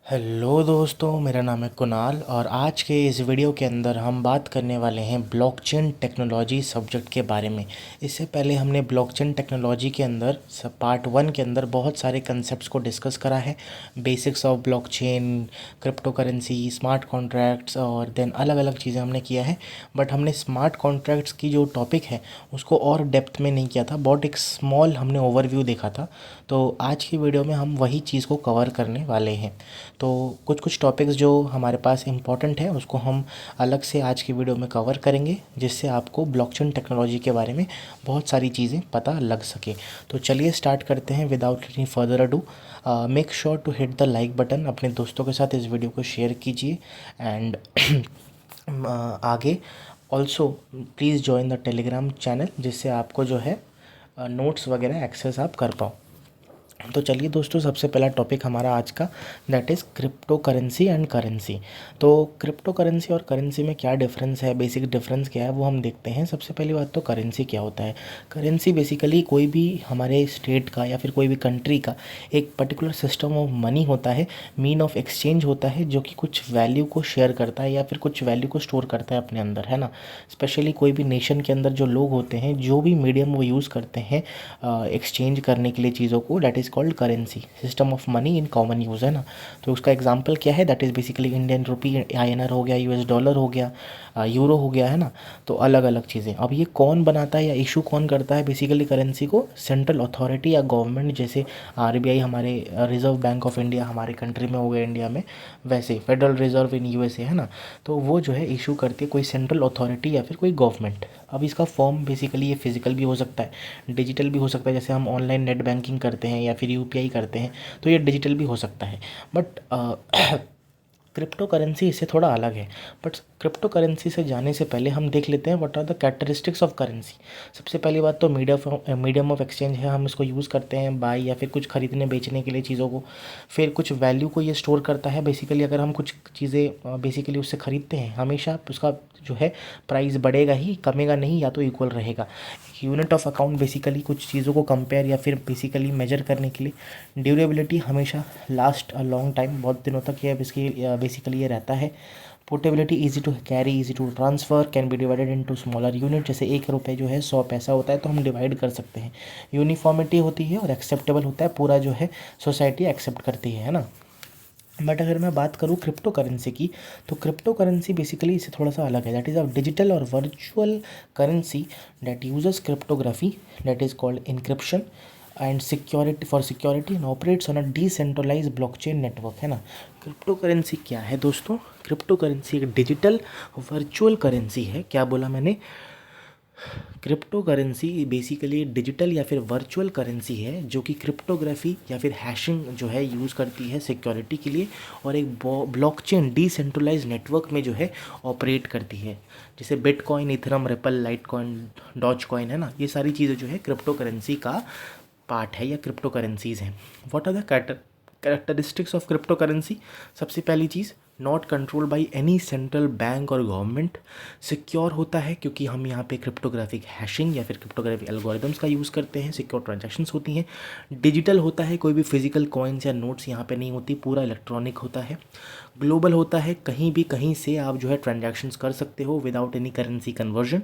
Hello दोस्तों, मेरा नाम है कुणाल और आज के इस वीडियो के अंदर हम बात करने वाले हैं ब्लॉकचेन टेक्नोलॉजी सब्जेक्ट के बारे में। इससे पहले हमने ब्लॉकचेन टेक्नोलॉजी के अंदर पार्ट 1 के अंदर बहुत सारे कंसेप्ट्स को डिस्कस करा है। Basics of blockchain, crypto currency, smart contracts और देन अलग अलग चीज़ें हमने किया है। बट हमने स्मार्ट कॉन्ट्रैक्ट्स की जो टॉपिक है उसको और डेप्थ में नहीं किया था, बहुत एक स्मॉल हमने ओवरव्यू देखा था। तो आज की वीडियो में हम वही चीज़ को कवर करने वाले हैं। तो कुछ कुछ टॉपिक्स जो हमारे पास इम्पॉर्टेंट है उसको हम अलग से आज की वीडियो में कवर करेंगे, जिससे आपको ब्लॉकचेन टेक्नोलॉजी के बारे में बहुत सारी चीज़ें पता लग सके। तो चलिए स्टार्ट करते हैं without any further ado. Make sure to hit the like button, अपने दोस्तों के साथ इस वीडियो को शेयर कीजिए एंड आगे also please join the Telegram channel, जिससे आपको जो है नोट्स वगैरह एक्सेस आप कर पाओ। तो चलिए दोस्तों, सबसे पहला टॉपिक हमारा आज का that is crypto currency and currency. तो क्रिप्टो करेंसी और करेंसी में क्या डिफरेंस है, बेसिक डिफरेंस क्या है वो हम देखते हैं। सबसे पहली बात तो करेंसी क्या होता है। करेंसी बेसिकली कोई भी हमारे स्टेट का या फिर कोई भी कंट्री का एक पर्टिकुलर सिस्टम ऑफ मनी होता है, मीन ऑफ एक्सचेंज होता है, जो कि कुछ वैल्यू को शेयर करता है या फिर कुछ वैल्यू को स्टोर करता है अपने अंदर, है ना। स्पेशली कोई भी नेशन के अंदर जो लोग होते हैं, जो भी मीडियम वो यूज़ करते हैं एक्सचेंज करने के लिए चीज़ों को, that is called currency, system of money in common use, है ना। तो उसका एग्जांपल क्या है, that is basically Indian rupee, INR हो गया, यूएस डॉलर हो गया, यूरो हो गया, है ना। तो अलग अलग चीज़ें। अब ये कौन बनाता है या इशू कौन करता है बेसिकली करेंसी को, सेंट्रल अथॉरिटी या गवर्नमेंट, जैसे आरबीआई हमारे रिजर्व बैंक ऑफ इंडिया हमारे कंट्री में हो गया इंडिया में, वैसे फेडरल रिजर्व इन यूएसए, है ना। तो वो जो है इशू करती है कोई सेंट्रल अथॉरिटी या फिर कोई गवर्नमेंट। अब इसका फॉर्म बेसिकली ये फिजिकल भी हो सकता है, डिजिटल भी हो सकता है, जैसे हम ऑनलाइन नेट बैंकिंग करते हैं या फिर यूपीआई करते हैं, तो ये डिजिटल भी हो सकता है। बट क्रिप्टो करेंसी इससे थोड़ा अलग है। बट क्रिप्टो करेंसी से जाने से पहले हम देख लेते हैं what are the characteristics of currency. सबसे पहली बात तो मीडियम ऑफ एक्सचेंज है, हम इसको यूज़ करते हैं बाय या फिर कुछ खरीदने बेचने के लिए चीज़ों को। फिर कुछ वैल्यू को ये स्टोर करता है। बेसिकली अगर हम कुछ चीज़ें बेसिकली उससे ख़रीदते हैं, हमेशा उसका जो है प्राइस बढ़ेगा ही, कमेगा नहीं, या तो इक्वल रहेगा। यूनिट ऑफ अकाउंट बेसिकली कुछ चीज़ों को कंपेयर या फिर बेसिकली मेजर करने के लिए। ड्यूरेबिलिटी हमेशा लास्ट अ लॉन्ग टाइम, बहुत दिनों तक ये इसकी बेसिकली ये रहता है। Portability, easy to carry, easy to transfer, can be divided into smaller unit, जैसे 1 रुपये जो है 100 पैसा होता है तो हम डिवाइड कर सकते हैं। यूनिफॉर्मिटी होती है और एक्सेप्टेबल होता है, पूरा जो है सोसाइटी एक्सेप्ट करती है ना। बट अगर मैं बात करूँ क्रिप्टो करेंसी की, तो क्रिप्टो करेंसी बेसिकली इससे थोड़ा सा अलग है। दैट इज़ अ डिजिटल और virtual currency that uses cryptography, that is called encryption and security, for security, and operates on a decentralize blockchain network, है ना। क्रिप्टो करेंसी क्या है दोस्तों? क्रिप्टो करेंसी एक डिजिटल वर्चुअल करेंसी है। क्या बोला मैंने? क्रिप्टो करेंसी बेसिकली डिजिटल या फिर वर्चुअल करेंसी है, जो कि क्रिप्टोग्राफी या फिर हैशिंग जो है यूज़ करती है सिक्योरिटी के लिए, और एक ब्लॉकचेन डिसेंट्रलाइज नेटवर्क में जो है ऑपरेट करती है। जैसे Bitcoin, Ethereum, Ripple, Litecoin, Dogecoin, है ना। ये सारी चीज़ें जो है क्रिप्टो करेंसी का पार्ट है या क्रिप्टो करेंसीज़ हैं। What are the characteristics of cryptocurrency? सबसे पहली चीज़, not control by any central bank और गवर्नमेंट। सिक्योर होता है क्योंकि हम यहाँ पे क्रिप्टोग्राफिक हैशिंग या फिर क्रिप्टोग्राफिक एल्गोरिदम्स का यूज़ करते हैं, सिक्योर ट्रांजैक्शंस होती हैं। डिजिटल होता है, कोई भी फिजिकल कॉइन्स या नोट्स यहाँ पे नहीं होती, पूरा इलेक्ट्रॉनिक होता है। ग्लोबल होता है, कहीं भी कहीं से आप जो है ट्रांजैक्शंस कर सकते हो without any currency conversion.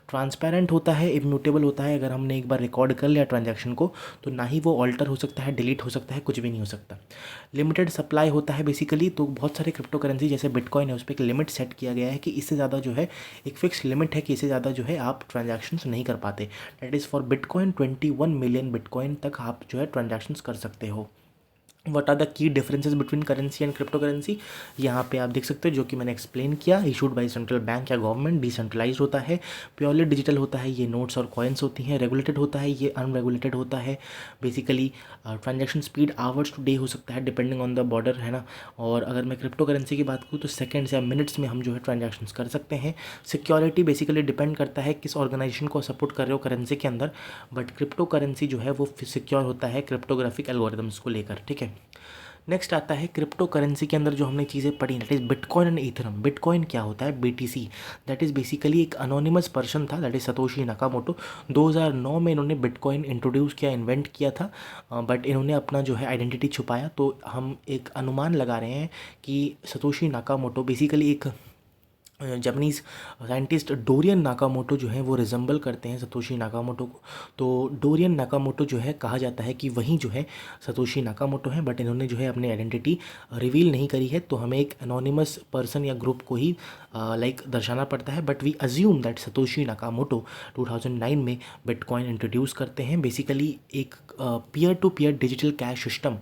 Transparent होता है, इम्यूटेबल होता है, अगर हमने एक बार रिकॉर्ड कर लिया ट्रांजैक्शन को तो ना ही वो ऑल्टर हो सकता है, डिलीट हो सकता है, कुछ भी नहीं हो सकता। लिमिटेड सप्लाई होता है बेसिकली, तो बहुत सारे क्रिप्टो करेंसी जैसे बिटकॉइन है उस पर एक लिमिट सेट किया गया है कि इससे ज़्यादा जो है, एक फिक्स लिमिट है कि इससे ज़्यादा जो है आप ट्रांजैक्शंस नहीं कर पाते। That is for bitcoin 21 million bitcoin तक आप जो है ट्रांजैक्शंस कर सकते हो। What are the key differences between currency and crypto currency, यहाँ पे आप देख सकते हो, जो कि मैंने एक्सप्लेन किया। इशूड बाय सेंट्रल बैंक या गवर्नमेंट, डिसेंट्रलाइज होता है, प्योरली डिजिटल होता है, ये नोट्स और कॉइन्स होती हैं। रेगुलेटेड होता है, ये अनरेगुलेटेड होता है। Basically transaction speed hours to day हो सकता है डिपेंडिंग ऑन द बॉर्डर, है ना। और अगर मैं क्रिप्टो करेंसी की बात करूँ तो सेकेंड्स या मिनट्स में हम जो है ट्रांजैक्शंस कर सकते हैं। सिक्योरिटी बेसिकली डिपेंड करता है किस ऑर्गेनाइजेशन को सपोर्ट कर रहे हो करेंसी के अंदर, बट क्रिप्टो करेंसी जो है वो सिक्योर होता है क्रिप्टोग्राफिक एल्गोरिदम्स को लेकर, ठीक है। नेक्स्ट आता है क्रिप्टो करेंसी के अंदर जो हमने चीज़ें पढ़ी, that is Bitcoin and Ethereum. Bitcoin क्या होता है, बीटीसी, दैट इज़ बेसिकली एक अनोनिमस पर्सन था, दैट इज़ सतोशी नाकामोटो। 2009 में इन्होंने बिटकॉइन इंट्रोड्यूस किया, इन्वेंट किया था, बट इन्होंने अपना जो है आइडेंटिटी छुपाया। तो हम एक अनुमान लगा रहे हैं कि सतोशी नाकामोटो बेसिकली एक जापानीज़ साइंटिस्ट डोरियन नाकामोटो जो है वो रिजेंबल करते हैं सतोशी नाकामोटो को। तो डोरियन नाकामोटो जो है कहा जाता है कि वही जो है सतोशी नाकामोटो है, बट इन्होंने जो है अपनी आइडेंटिटी रिवील नहीं करी है। तो हमें एक एनोनिमस पर्सन या ग्रुप को ही लाइक दर्शाना पड़ता है, but we assume that Satoshi Nakamoto 2009 में बिटकॉइन इंट्रोड्यूस करते हैं। बेसिकली एक peer to peer digital cash system,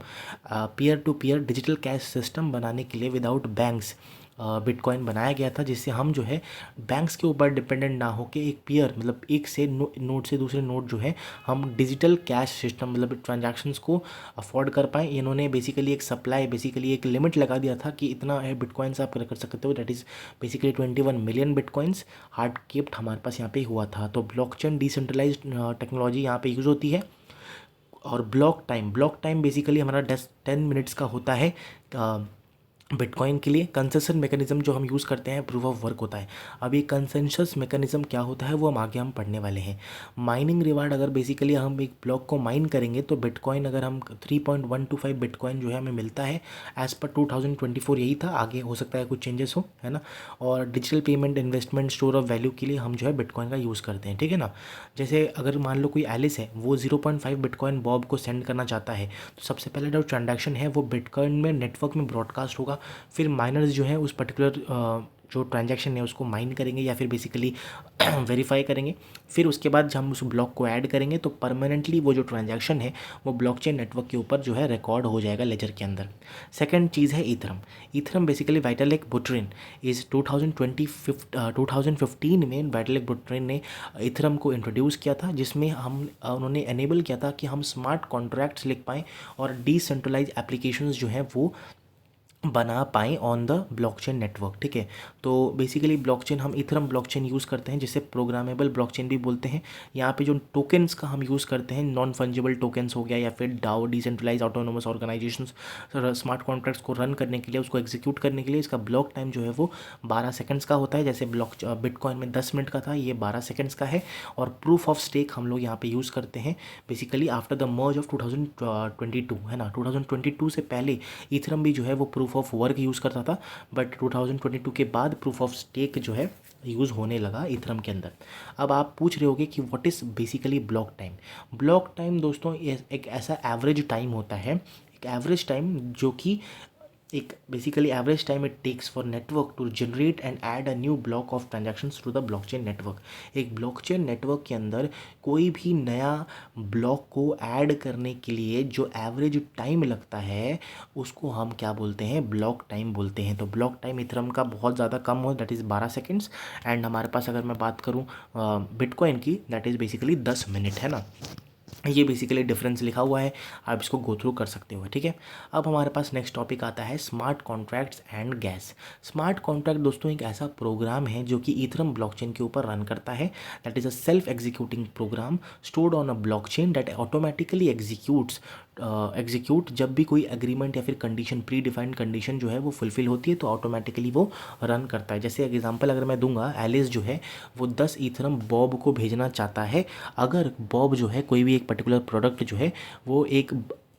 peer to peer digital cash system बनाने के लिए विदाउट बैंक्स बिटकॉइन बनाया गया था, जिससे हम जो है बैंक्स के ऊपर डिपेंडेंट ना होकर एक पीयर मतलब एक से नोट से दूसरे नोट जो है हम डिजिटल कैश सिस्टम मतलब ट्रांजैक्शंस को अफोर्ड कर पाएँ। इन्होंने बेसिकली एक सप्लाई, बेसिकली एक लिमिट लगा दिया था कि इतना है बिटकॉइंस आप कर सकते हो, that is basically 21 million bitcoins hard capped हमारे पास यहाँ पे हुआ था। तो ब्लॉकचेन डिसेंट्रलाइज्ड टेक्नोलॉजी यहाँ पे यूज़ होती है। और ब्लॉक टाइम बेसिकली हमारा 10 मिनट्स का होता है बिटकॉइन के लिए। कंसेशन मैकेनिज्म जो हम यूज़ करते हैं प्रूफ ऑफ वर्क होता है। अब ये कंसेंसस मैकेनिज्म क्या होता है वो हम आगे हम पढ़ने वाले हैं। माइनिंग रिवार्ड, अगर बेसिकली हम एक ब्लॉक को माइन करेंगे तो बिटकॉइन अगर हम 3.125 बिटकॉइन जो है हमें मिलता है एज़ पर 2024, यही था, आगे हो सकता है कुछ चेंजेस हो, है ना। और digital payment, investment, store of value के लिए हम जो है बिटकॉइन का यूज़ करते हैं, ठीक है ना। जैसे अगर मान लो कोई एलिस है, वो 0.5 बिटकॉइन बॉब को सेंड करना चाहता है, तो सबसे पहले जो ट्रांजैक्शन है वो बिटकॉइन में नेटवर्क में ब्रॉडकास्ट होगा। फिर माइनर्स जो है उस पर्टिकुलर जो ट्रांजैक्शन है उसको माइन करेंगे या फिर बेसिकली वेरीफाई करेंगे। फिर उसके बाद जब हम उस ब्लॉक को ऐड करेंगे तो परमानेंटली वो जो ट्रांजैक्शन है वो ब्लॉकचेन नेटवर्क के ऊपर जो है रिकॉर्ड हो जाएगा लेजर के अंदर। सेकंड चीज़ है ईथरम। ईथरम बेसिकली वाइटलिक बुटेरिन इज़ 2015 में वाइटलिक बुटेरिन ने ईथरम को इंट्रोड्यूस किया था, जिसमें हम उन्होंने एनेबल किया था कि हम स्मार्ट कॉन्ट्रैक्ट्स लिख पाएँ और डिसेंट्रलाइज एप्लीकेशंस जो हैं वो बना पाएँ ऑन द ब्लॉकचेन नेटवर्क, ठीक है। तो बेसिकली ब्लॉकचेन हम इथरम ब्लॉकचेन यूज़ करते हैं, जिसे प्रोग्रामेबल ब्लॉकचेन भी बोलते हैं। यहाँ पे जो टोकन्स का हम यूज़ करते हैं, नॉन फंजिबल टोकन्स हो गया या फिर DAO, decentralize autonomous organizations, smart contracts को रन करने के लिए, उसको एग्जीक्यूट करने के लिए इसका ब्लॉक टाइम जो है वो 12 सेकंड्स का होता है। जैसे बिटकॉइन में 10 मिनट का था, ये 12 सेकंड्स का है। और प्रूफ ऑफ स्टेक हम लोग यहाँ पे यूज़ करते हैं basically after the merge of 2022, है ना। 2022 से पहले इथरम भी जो है वो प्रूफ ऑफ वर्क यूज़ करता था, बट 2022 के बाद प्रूफ ऑफ स्टेक जो है यूज़ होने लगा इथरम के अंदर। अब आप पूछ रहे होगे कि what is basically block time. Block time दोस्तों एक ऐसा एवरेज टाइम होता है, एक एवरेज टाइम जो कि एक basically average time it takes for network to generate and add a new block of transactions to the blockchain network. एक ब्लॉकचेन नेटवर्क के अंदर कोई भी नया ब्लॉक को ऐड करने के लिए जो एवरेज टाइम लगता है उसको हम क्या बोलते हैं, ब्लॉक टाइम बोलते हैं। तो ब्लॉक टाइम इथरम का बहुत ज़्यादा कम हो, दैट इज़ 12 सेकेंड्स। एंड हमारे पास अगर मैं बात करूँ बिटकॉइन की, दैट इज़ बेसिकली 10 मिनट, है ना। ये बेसिकली डिफरेंस लिखा हुआ है, आप इसको गो थ्रू कर सकते हो, ठीक है। अब हमारे पास नेक्स्ट टॉपिक आता है smart contracts and gas. Smart contract दोस्तों एक ऐसा प्रोग्राम है जो कि ईथरम ब्लॉकचेन के ऊपर रन करता है। That is a self executing program stored on a blockchain that automatically execute जब भी कोई एग्रीमेंट या फिर कंडीशन, प्री डिफाइंड कंडीशन जो है वो फुलफिल होती है तो ऑटोमेटिकली वो रन करता है। जैसे एग्जांपल अगर मैं दूंगा, एलिस जो है वो 10 ईथरम बॉब को भेजना चाहता है। अगर बॉब जो है कोई भी एक पर्टिकुलर प्रोडक्ट जो है वो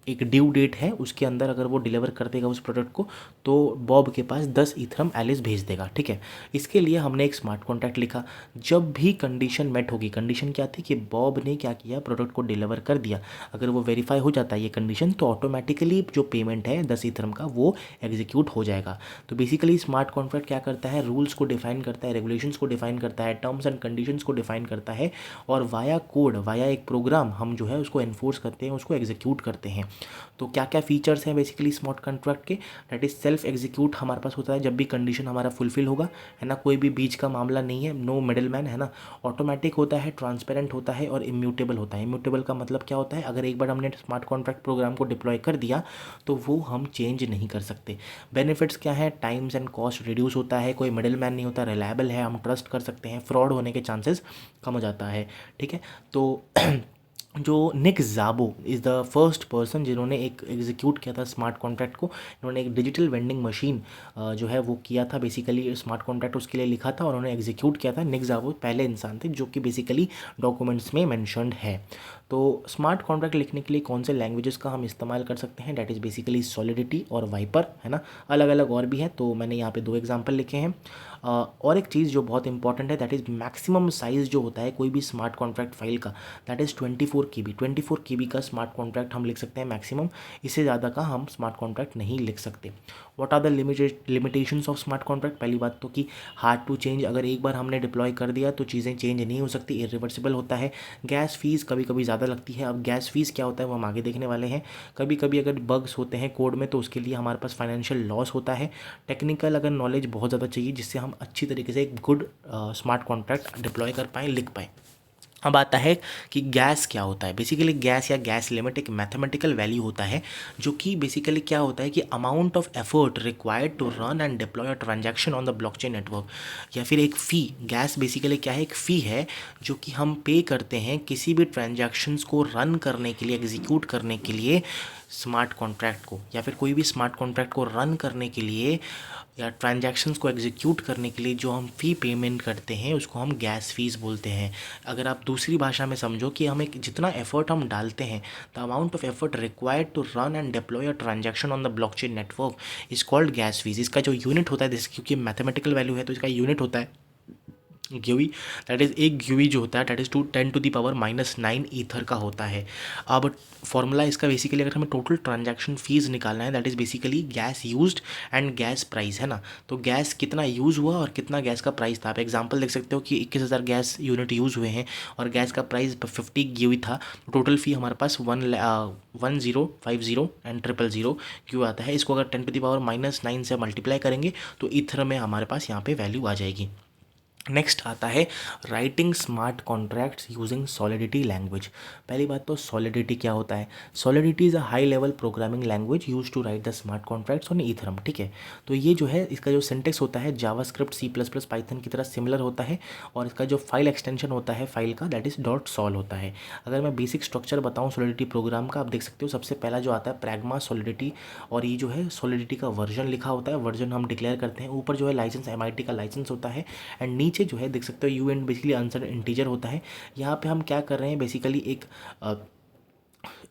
एक ड्यू डेट है उसके अंदर अगर वो डिलीवर कर देगा उस प्रोडक्ट को, तो बॉब के पास 10 ईथरम एलिस भेज देगा, ठीक है। इसके लिए हमने एक स्मार्ट कॉन्ट्रैक्ट लिखा। जब भी कंडीशन मेट होगी, कंडीशन क्या थी कि बॉब ने क्या किया, प्रोडक्ट को डिलीवर कर दिया, अगर वो वेरीफाई हो जाता है ये कंडीशन तो ऑटोमेटिकली जो पेमेंट है 10 ईथरम का वो एग्जीक्यूट हो जाएगा। तो बेसिकली स्मार्ट कॉन्ट्रैक्ट क्या करता है, रूल्स को डिफाइन करता है, रेगुलेशंस को डिफाइन करता है, टर्म्स एंड कंडीशंस को डिफाइन करता है, और वाया कोड, वाया एक प्रोग्राम हम जो है उसको एनफोर्स करते हैं, उसको एग्जीक्यूट करते हैं। तो क्या क्या फीचर्स हैं बेसिकली स्मार्ट कॉन्ट्रैक्ट के, दैट इज सेल्फ एग्जीक्यूट हमारे पास होता है जब भी कंडीशन हमारा फुलफिल होगा, है ना। कोई भी बीच का मामला नहीं है, नो मिडिल मैन, है ना। ऑटोमेटिक होता है, ट्रांसपेरेंट होता है और इम्यूटेबल होता है। इम्यूटेबल का मतलब क्या होता है, अगर एक बार हमने स्मार्ट कॉन्ट्रैक्ट प्रोग्राम को डिप्लॉय कर दिया तो वो हम चेंज नहीं कर सकते। बेनिफिट्स क्या है, टाइम्स एंड कॉस्ट रिड्यूस होता है, कोई मिडिल मैन नहीं होता, रिलायबल है, हम ट्रस्ट कर सकते हैं, फ्रॉड होने के चांसेस कम हो जाता है, ठीक है। तो जो निक ज़ाबो इज़ द फर्स्ट पर्सन जिन्होंने एक एग्जीक्यूट किया था स्मार्ट कॉन्ट्रैक्ट को। इन्होंने एक डिजिटल वेंडिंग मशीन जो है वो किया था, बेसिकली स्मार्ट कॉन्ट्रैक्ट उसके लिए लिखा था और उन्होंने एग्जीक्यूट किया था। निक ज़ाबो पहले इंसान थे जो कि बेसिकली डॉक्यूमेंट्स में मैंशनड है। तो स्मार्ट कॉन्ट्रैक्ट लिखने के लिए कौन से लैंग्वेजेस का हम इस्तेमाल कर सकते हैं, डैट इज़ बेसिकली सॉलिडिटी और वाइपर, है ना। अलग अलग और भी हैं, तो मैंने यहाँ पे 2 एग्जांपल लिखे हैं। और एक चीज़ जो बहुत इंपॉर्टेंट है, दैट इज़ मैक्सिमम साइज़ जो होता है कोई भी स्मार्ट कॉन्ट्रैक्ट फाइल का, दैट इज़ 24 KB। 24 KB का स्मार्ट कॉन्ट्रैक्ट हम लिख सकते हैं मैक्सिमम, इससे ज़्यादा का हम स्मार्ट कॉन्ट्रैक्ट नहीं लिख सकते। What are the limitations of smart contract? पहली बात तो कि हार्ड टू चेंज, अगर एक बार हमने डिप्लॉय कर दिया तो चीज़ें चेंज नहीं हो सकती, इरिवर्सिबल होता है। गैस फीस कभी कभी ज़्यादा लगती है। अब गैस फीस क्या होता है वो हम आगे देखने वाले हैं। कभी कभी अगर बग्स होते हैं कोड में तो उसके लिए हमारे पास फाइनेंशियल लॉस होता है। टेक्निकल अगर नॉलेज बहुत ज़्यादा चाहिए जिससे हम अच्छी तरीके से एक गुड स्मार्ट कॉन्ट्रैक्ट डिप्लॉय कर पाएँ, लिख पाएँ। अब आता है कि गैस क्या होता है। बेसिकली गैस या गैस लिमिट एक मैथमेटिकल वैल्यू होता है जो कि बेसिकली क्या होता है कि amount of effort required to run and deploy a transaction on the blockchain network, या फिर एक फ़ी। गैस बेसिकली क्या है, एक फ़ी है जो कि हम पे करते हैं किसी भी ट्रांजैक्शंस को रन करने के लिए, एग्जीक्यूट करने के लिए स्मार्ट कॉन्ट्रैक्ट को, या फिर कोई भी स्मार्ट कॉन्ट्रैक्ट को रन करने के लिए या ट्रांजैक्शंस को एग्जीक्यूट करने के लिए जो हम फ़ी पेमेंट करते हैं उसको हम गैस फीस बोलते हैं। अगर आप दूसरी भाषा में समझो कि हम एक जितना एफर्ट हम डालते हैं, the amount of effort required to run and deploy a transaction on the blockchain network is called gas fees. इसका जो यूनिट होता है, जैसे क्योंकि मैथमेटिकल वैल्यू है तो इसका यूनिट होता है ग्यूई, दैट इज़ एक ग्यूई जो होता है दैट इज़ 10⁻⁹ ईथर का होता है। अब फॉर्मूला इसका बेसिकली अगर हमें टोटल ट्रांजैक्शन फीस निकालना है, that is basically gas used and gas price, है ना। तो गैस कितना यूज़ हुआ और कितना गैस का प्राइस था। आप एग्जांपल देख सकते हो कि 21,000 गैस यूनिट यूज़ हुए हैं और गैस का प्राइस 50 ग्यूई था। टोटल फी हमारे पास 1050 एंड 000 क्यों आता है। इसको अगर 10⁻⁹ से मल्टीप्लाई करेंगे तो ईथर में हमारे पास यहाँ पे वैल्यू आ जाएगी। नेक्स्ट आता है writing smart contracts using Solidity language. पहली बात तो सॉलिडिटी क्या होता है। Solidity is a high level programming language use to write the smart contracts on Ethereum, ठीक है। तो ये जो है इसका जो सिंटेक्स होता है जावास्क्रिप्ट, C++, पाइथन की तरह सिमिलर होता है और इसका जो फाइल एक्सटेंशन होता है फाइल का, दैट इज़ .sol होता है। अगर मैं बेसिक स्ट्रक्चर बताऊँ सॉलिडिटी प्रोग्राम का, आप देख सकते हो सबसे पहला जो आता है प्रैग्मा सॉलिडिटी, और ये जो है सॉलिडिटी का वर्जन लिखा होता है, वर्जन हम डिक्लेयर करते हैं। ऊपर जो है लाइसेंस MIT का लाइसेंस होता है एंड नीचे जो है देख सकते हो UN बेसिकली आंसर इंटीजर होता है। यहाँ पे हम क्या कर रहे हैं, बेसिकली एक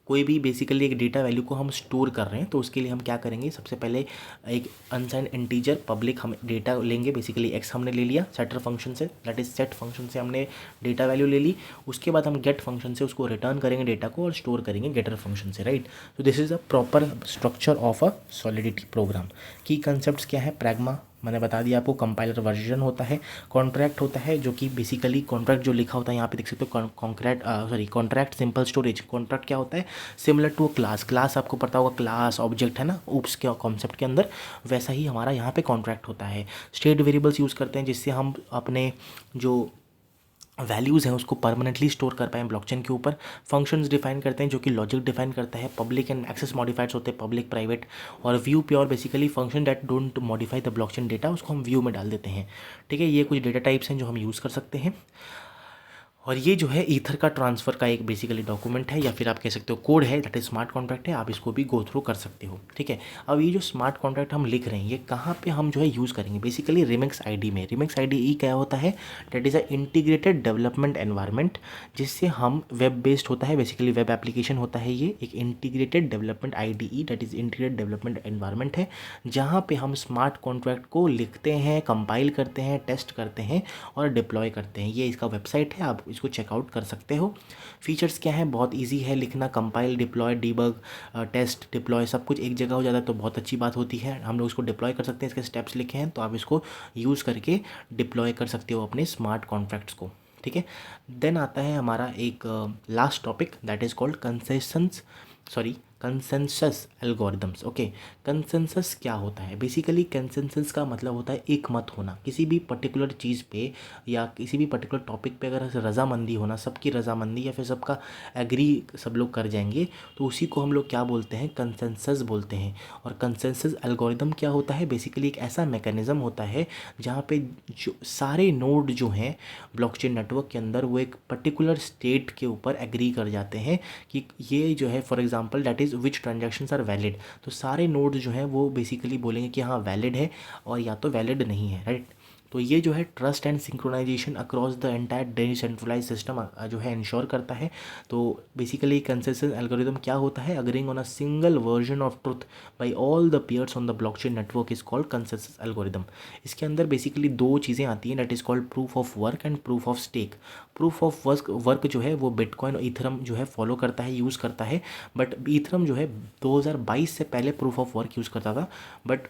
कोई भी बेसिकली एक डेटा वैल्यू को हम स्टोर कर रहे हैं तो उसके लिए हम क्या करेंगे, सबसे पहले एक अनसाइंड इंटीजर पब्लिक हम डेटा लेंगे। बेसिकली एक्स हमने ले लिया सेटर फंक्शन से, दैट इज सेट फंक्शन से हमने डेटा वैल्यू ले ली। उसके बाद हम गेट फंक्शन से उसको रिटर्न करेंगे डेटा को और स्टोर करेंगे गेटर फंक्शन से, राइट। तो this is a proper structure of a solidity program. Key concept क्या है, प्रैग्मा मैंने बता दिया आपको, कंपाइलर वर्जन होता है, कॉन्ट्रैक्ट होता है जो कि बेसिकली कॉन्ट्रैक्ट जो लिखा होता है यहाँ पे देख सकते हो कॉन्ट्रैक्ट सिंपल स्टोरेज। कॉन्ट्रैक्ट क्या होता है, सिमिलर टू क्लास। क्लास आपको पता होगा, क्लास ऑब्जेक्ट है ना ऊप्स के कॉन्सेप्ट के अंदर, वैसा ही हमारा यहाँ पे कॉन्ट्रैक्ट होता है। स्टेट वेरिएबल्स यूज़ करते हैं जिससे हम अपने जो वैल्यूज़ हैं उसको परमानेंटली स्टोर कर पाएँ ब्लॉकचेन के ऊपर। फंक्शंस डिफाइन करते हैं जो कि लॉजिक डिफाइन करता है। पब्लिक एंड एक्सेस मॉडिफाइड्स होते हैं, पब्लिक प्राइवेट। और view pure basically function that don't modify the blockchain data, उसको हम व्यू में डाल देते हैं, ठीक है। ये कुछ डेटा टाइप्स हैं जो हम यूज़ कर सकते हैं। और ये जो है ईथर का ट्रांसफ़र का एक बेसिकली डॉक्यूमेंट है या फिर आप कह सकते हो कोड है, दैट इज स्मार्ट कॉन्ट्रैक्ट है। आप इसको भी गो थ्रू कर सकते हो, ठीक है। अब ये जो स्मार्ट कॉन्ट्रैक्ट हम लिख रहे हैं ये कहाँ पे हम जो है यूज़ करेंगे, बेसिकली रिमिक्स आईडी में। रिमिक्स आईडी क्या होता है, that is a integrated development environment, जिससे हम वेब बेस्ड होता है, बेसिकली वेब एप्लीकेशन होता है। ये एक integrated development IDE that is integrated development environment है जहाँ पे हम स्मार्ट कॉन्ट्रैक्ट को लिखते हैं, कंपाइल करते हैं, टेस्ट करते हैं और डिप्लॉय करते हैं। ये इसका वेबसाइट है, आप इसको चेकआउट कर सकते हो। फीचर्स क्या है, बहुत इजी है लिखना, compile, deploy, debug, test, deploy सब कुछ एक जगह हो जाता है तो बहुत अच्छी बात होती है। हम लोग इसको डिप्लॉय कर सकते हैं, इसके स्टेप्स लिखे हैं तो आप इसको यूज़ करके डिप्लॉय कर सकते हो अपने स्मार्ट कॉन्ट्रैक्ट्स को, ठीक है। देन आता है हमारा एक last topic that is called consensus algorithms. Okay, consensus क्या होता है? बेसिकली कंसेंसस का मतलब होता है एक मत होना किसी भी पर्टिकुलर चीज़ पे या किसी भी पर्टिकुलर टॉपिक पे। अगर रजामंदी होना, सबकी रजामंदी या फिर सबका एग्री सब लोग कर जाएंगे, तो उसी को हम लोग क्या बोलते हैं? कंसेंसस बोलते हैं। और कंसेंसस एल्गोरिदम क्या होता है? बेसिकली एक ऐसा मैकेनिज़्म होता है जहाँ पे जो सारे नोड जो हैं ब्लॉकचेन नेटवर्क के अंदर, वो एक पर्टिकुलर स्टेट के ऊपर एग्री कर जाते हैं कि ये जो है, for example that is which transactions are valid. तो सारे नोड जो हैं वो बेसिकली बोलेंगे कि हाँ वैलिड है और या तो वैलिड नहीं है, राइट। तो ये जो है trust and synchronization across the entire decentralize system जो है इंश्योर करता है। तो बेसिकली कंसेंसस एल्गोरिदम क्या होता है? Agreeing on a single version of truth by all the peers on the blockchain network is called consensus algorithm. इसके अंदर बेसिकली दो चीज़ें आती हैं, that is called proof of work and proof of stake. Proof of work जो है वो bitcoin और ईथरम जो है फॉलो करता है, यूज़ करता है। बट ईथरम जो है 2022 से पहले प्रूफ ऑफ वर्क यूज़ करता था, बट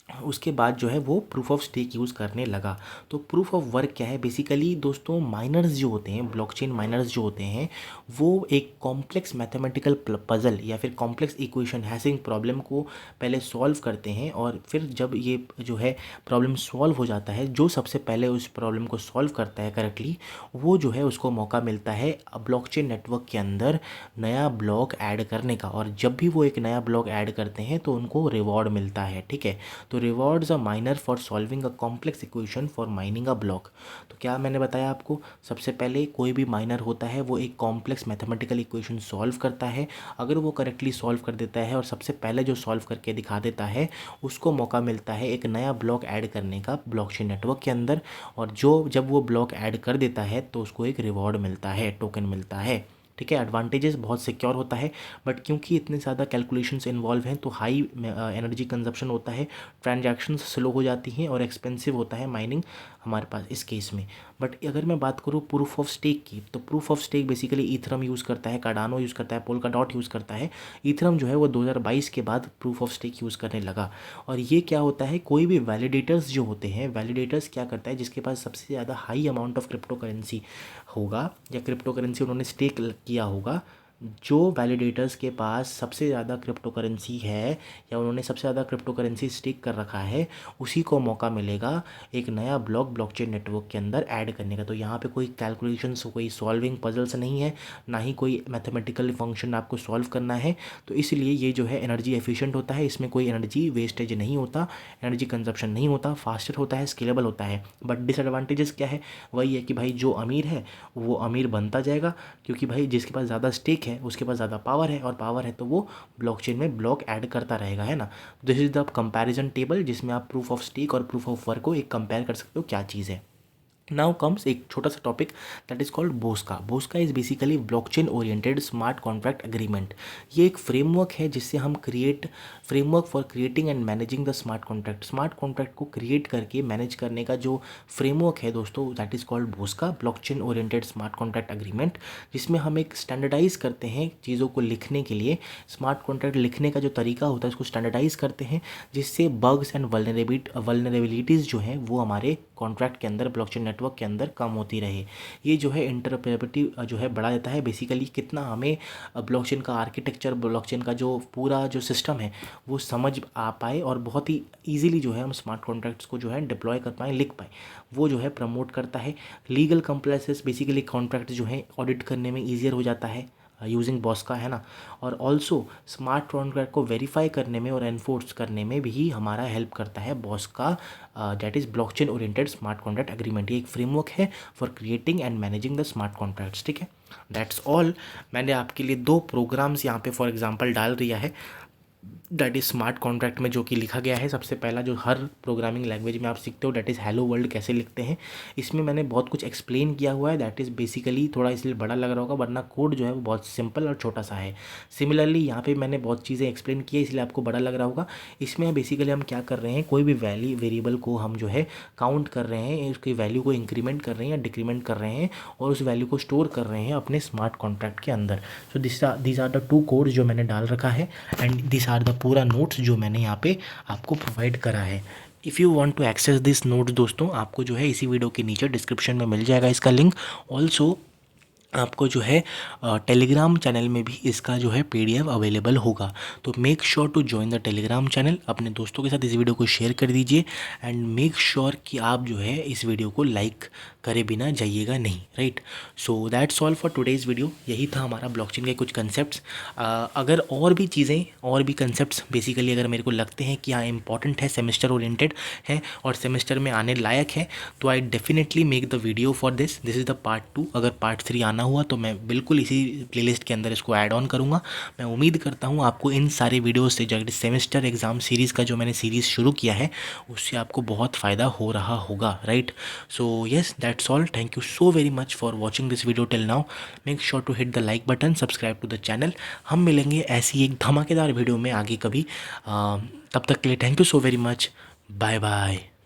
उसके बाद जो है वो प्रूफ ऑफ स्टेक यूज़ करने लगा। तो प्रूफ ऑफ वर्क क्या है? बेसिकली दोस्तों, माइनर्स जो होते हैं, ब्लॉकचेन माइनर्स जो होते हैं, वो एक कॉम्प्लेक्स मैथमेटिकल पजल या फिर कॉम्प्लेक्स इक्वेशन हैशिंग प्रॉब्लम को पहले सॉल्व करते हैं। और फिर जब ये जो है प्रॉब्लम सॉल्व हो जाता है, जो सबसे पहले उस प्रॉब्लम को सॉल्व करता है करेक्टली, वो जो है उसको मौका मिलता है ब्लॉकचेन नेटवर्क के अंदर नया ब्लॉक ऐड करने का। और जब भी वो एक नया ब्लॉक ऐड करते हैं तो उनको रिवॉर्ड मिलता है, ठीक है। तो rewards a minor for solving a complex equation for mining a block. तो क्या मैंने बताया आपको? सबसे पहले कोई भी माइनर होता है वो एक कॉम्प्लेक्स मैथमेटिकल इक्वेशन सॉल्व करता है। अगर वो करेक्टली सॉल्व कर देता है और सबसे पहले जो सॉल्व करके दिखा देता है, उसको मौका मिलता है एक नया ब्लॉक ऐड करने का ब्लॉकचेन नेटवर्क के अंदर। और जब वो ब्लॉक ऐड कर देता है तो उसको एक रिवॉर्ड मिलता है, टोकन मिलता है, ठीक है। एडवांटेजेस बहुत सिक्योर होता है, बट क्योंकि इतने ज़्यादा कैलकुलेशंस इन्वॉल्व हैं तो हाई एनर्जी कंजप्शन होता है, ट्रांजैक्शंस स्लो हो जाती हैं और एक्सपेंसिव होता है माइनिंग हमारे पास इस केस में। बट अगर मैं बात करूँ प्रूफ ऑफ स्टेक की, तो proof of stake basically Ethereum use करता है, कार्डानो यूज़ करता है, पोल्काडॉट यूज़ करता है। ईथरम जो है वो 2022 के बाद प्रूफ ऑफ स्टेक यूज़ करने लगा। और ये क्या होता है? कोई भी वैलिडेटर्स जो होते हैं, वैलिडेटर्स क्या करता है? जिसके पास सबसे ज़्यादा high amount of crypto currency होगा या क्रिप्टो करेंसी उन्होंने स्टेक किया होगा, जो वैलिडेटर्स के पास सबसे ज़्यादा क्रिप्टो करेंसी है या उन्होंने सबसे ज़्यादा क्रिप्टो करेंसी स्टेक कर रखा है, उसी को मौका मिलेगा एक नया ब्लॉक ब्लॉकचेन नेटवर्क के अंदर ऐड करने का। तो यहाँ पे कोई कैलकुलेशंस, कोई सॉल्विंग पजल्स नहीं है, ना ही कोई मैथमेटिकल फंक्शन आपको सॉल्व करना है। तो इसलिए ये जो है एनर्जी एफिशिएंट होता है, इसमें कोई एनर्जी वेस्टेज नहीं होता, एनर्जी कंजप्शन नहीं होता, फास्टर होता है, स्केलेबल होता है। बट डिसएडवांटेजेस क्या है? वही है कि भाई जो अमीर है वो अमीर बनता जाएगा, क्योंकि भाई जिसके पास ज़्यादा स्टेक है उसके पास ज़्यादा पावर है, और पावर है तो वो ब्लॉकचेन में ब्लॉक ऐड करता रहेगा, है ना। This is the comparison table जिसमें आप प्रूफ ऑफ स्टेक और प्रूफ ऑफ वर्क को एक कंपेयर कर सकते हो क्या चीज़ है। नाउ कम्स एक छोटा सा topic that is called Bosca. Bosca is basically blockchain oriented smart contract agreement. ये एक फ्रेमवर्क है जिससे हम framework for creating and managing the smart contract को क्रिएट करके मैनेज करने का जो फ्रेमवर्क है दोस्तों, that is called Bosca, blockchain oriented smart contract agreement. जिसमें हम एक स्टैंडर्डाइज करते हैं चीज़ों को लिखने के लिए, स्मार्ट कॉन्ट्रैक्ट लिखने का जो तरीका होता है उसको स्टैंडर्डाइज करते हैं, जिससे बग्स एंड वल्नरेबिलिटीज़ जो हैं वो हमारे कॉन्ट्रैक्ट के अंदर, ब्लॉकचेन नेटवर्क के अंदर कम होती रहे। ये जो है इंटरऑपरेबिलिटी जो है बढ़ा देता है। बेसिकली कितना हमें ब्लॉकचेन का आर्किटेक्चर, ब्लॉकचेन का जो पूरा जो सिस्टम है वो समझ आ पाए और बहुत ही ईजिली जो है हम स्मार्ट कॉन्ट्रैक्ट्स को जो है डिप्लॉय कर पाएँ, लिख पाएँ, वो जो है प्रमोट करता है। लीगल कंप्लायंसेस, बेसिकली कॉन्ट्रैक्ट जो है ऑडिट करने में ईजियर हो जाता है यूजिंग बॉस्का, है ना। और ऑल्सो स्मार्ट कॉन्ट्रैक्ट को वेरीफाई करने में और एनफोर्स करने में भी हमारा हेल्प करता है Bosca, that is blockchain oriented smart contract agreement. ये एक फ्रेमवर्क है for creating and managing the smart contracts, ठीक है। That's all. मैंने आपके लिए 2 प्रोग्राम्स यहाँ पे फॉर एग्जांपल डाल दिया है, दैट इज़ स्मार्ट कॉन्ट्रैक्ट में जो कि लिखा गया है। सबसे पहला जो हर प्रोग्रामिंग लैंग्वेज में आप सीखते हो, दैट इज़ हेलो वर्ल्ड कैसे लिखते हैं। इसमें मैंने बहुत कुछ एक्सप्लेन किया हुआ है, दैट इज़ बेसिकली थोड़ा इसलिए बड़ा लग रहा होगा, वरना कोड जो है वो बहुत सिंपल और छोटा सा है। सिमिलरली यहाँ पे मैंने बहुत चीज़ें एक्सप्लेन की है, इसलिए आपको बड़ा लग रहा होगा। इसमें बेसिकली हम क्या कर रहे हैं, कोई भी वेरिएबल को हम जो है काउंट कर रहे हैं, उसकी वैल्यू को इंक्रीमेंट कर रहे हैं या डिक्रीमेंट कर रहे हैं, और उस वैल्यू को स्टोर कर रहे हैं अपने स्मार्ट कॉन्ट्रैक्ट के अंदर। So these are the 2 codes जो मैंने डाल रखा है, एंड दिस आर द पूरा नोट्स जो मैंने यहाँ पे आपको प्रोवाइड करा है। If you want to access this notes दोस्तों, आपको जो है इसी वीडियो के नीचे डिस्क्रिप्शन में मिल जाएगा इसका लिंक। ऑल्सो आपको जो है टेलीग्राम चैनल में भी इसका जो है PDF अवेलेबल होगा। तो make sure to join the Telegram channel. अपने दोस्तों के साथ इस वीडियो को शेयर कर दीजिए एंड मेक श्योर कि आप जो है इस वीडियो को लाइक करे बिना जाइएगा नहीं, right. So that's all for today's video. यही था हमारा ब्लॉकचेन के कुछ कंसेप्ट्स। अगर और भी चीज़ें और भी कंसेप्ट्स बेसिकली अगर मेरे को लगते हैं कि हाँ इंपॉर्टेंट है, सेमेस्टर ओरिएंटेड है और सेमेस्टर में आने लायक है, तो I definitely make the video for this is the part 2। अगर पार्ट 3 आना हुआ तो मैं बिल्कुल इसी प्लेलिस्ट के अंदर इसको ऐड ऑन करूँगा। मैं उम्मीद करता हूँ आपको इन सारे वीडियोस से, जो सेमेस्टर एग्ज़ाम सीरीज़ का जो मैंने सीरीज़ शुरू किया है उससे आपको बहुत फ़ायदा हो रहा होगा, right. So yes, that's all. Thank you so very much for watching this video till now. Make sure to hit the like button, subscribe to the channel. हम मिलेंगे ऐसी एक धमाकेदार वीडियो में आगे कभी। तब तक के लिए thank you so very much. Bye bye.